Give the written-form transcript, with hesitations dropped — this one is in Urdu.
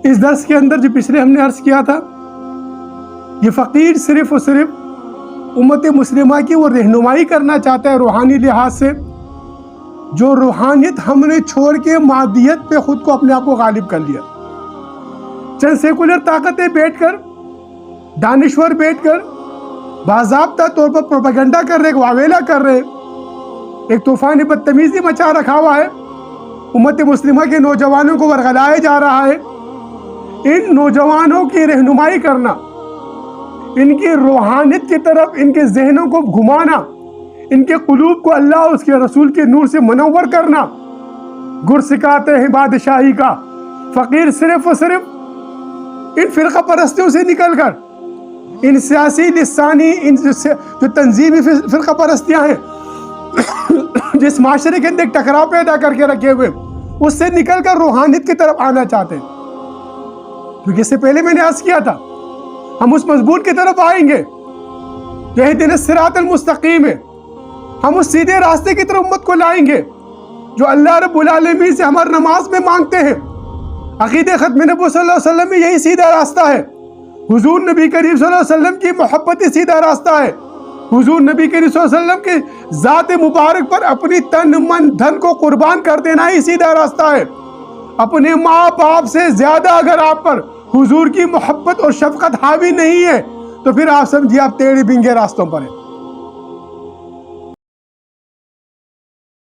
اس درس کے اندر جو پچھلے ہم نے عرض کیا تھا، یہ فقیر صرف اور صرف امت مسلمہ کی وہ رہنمائی کرنا چاہتا ہے روحانی لحاظ سے، جو روحانیت ہم نے چھوڑ کے مادیت پہ خود کو اپنے آپ کو غالب کر لیا۔ چند سیکولر طاقتیں بیٹھ کر، دانشور بیٹھ کر باضابطہ طور پر پروپیگنڈا کر رہے، واویلا کر رہے، ایک طوفان بدتمیزی مچا رکھا ہوا ہے، امت مسلمہ کے نوجوانوں کو ورغلایا جا رہا ہے۔ ان نوجوانوں کی رہنمائی کرنا، ان کی روحانیت کی طرف ان کے ذہنوں کو گھمانا، ان کے قلوب کو اللہ اور اس کے رسول کے نور سے منور کرنا، گر سکھاتے ہیں بادشاہی کا۔ فقیر صرف اور صرف ان فرقہ پرستیوں سے نکل کر، ان سیاسی لسانی، ان جو تنظیمی فرقہ پرستیاں ہیں جس معاشرے کے اندر ایک ٹکراؤ پیدا کر کے رکھے ہوئے، اس سے نکل کر روحانیت کی طرف آنا چاہتے ہیں۔ کیونکہ اس سے پہلے میں نے عرض کیا تھا، ہم اس مضمون کی طرف آئیں گے جو اہدنا الصراط المستقیم ہے، ہم اس سیدھے راستے کی طرف امت کو لائیں گے جو اللہ رب العالمین سے ہماری نماز میں مانگتے ہیں۔ عقیدہ ختم نبوت صلی اللہ علیہ وسلم میں یہی سیدھا راستہ ہے، حضور نبی کریم صلی اللہ علیہ وسلم کی محبت ہی سیدھا راستہ ہے، حضور نبی کریم صلی اللہ علیہ وسلم کے ذات مبارک پر اپنی تن من دھن کو قربان کر دینا ہی سیدھا راستہ ہے۔ اپنے ماں باپ سے زیادہ اگر آپ پر حضور کی محبت اور شفقت حاوی نہیں ہے تو پھر آپ سمجھیے آپ ٹیڑھے بنگے راستوں پر ہیں۔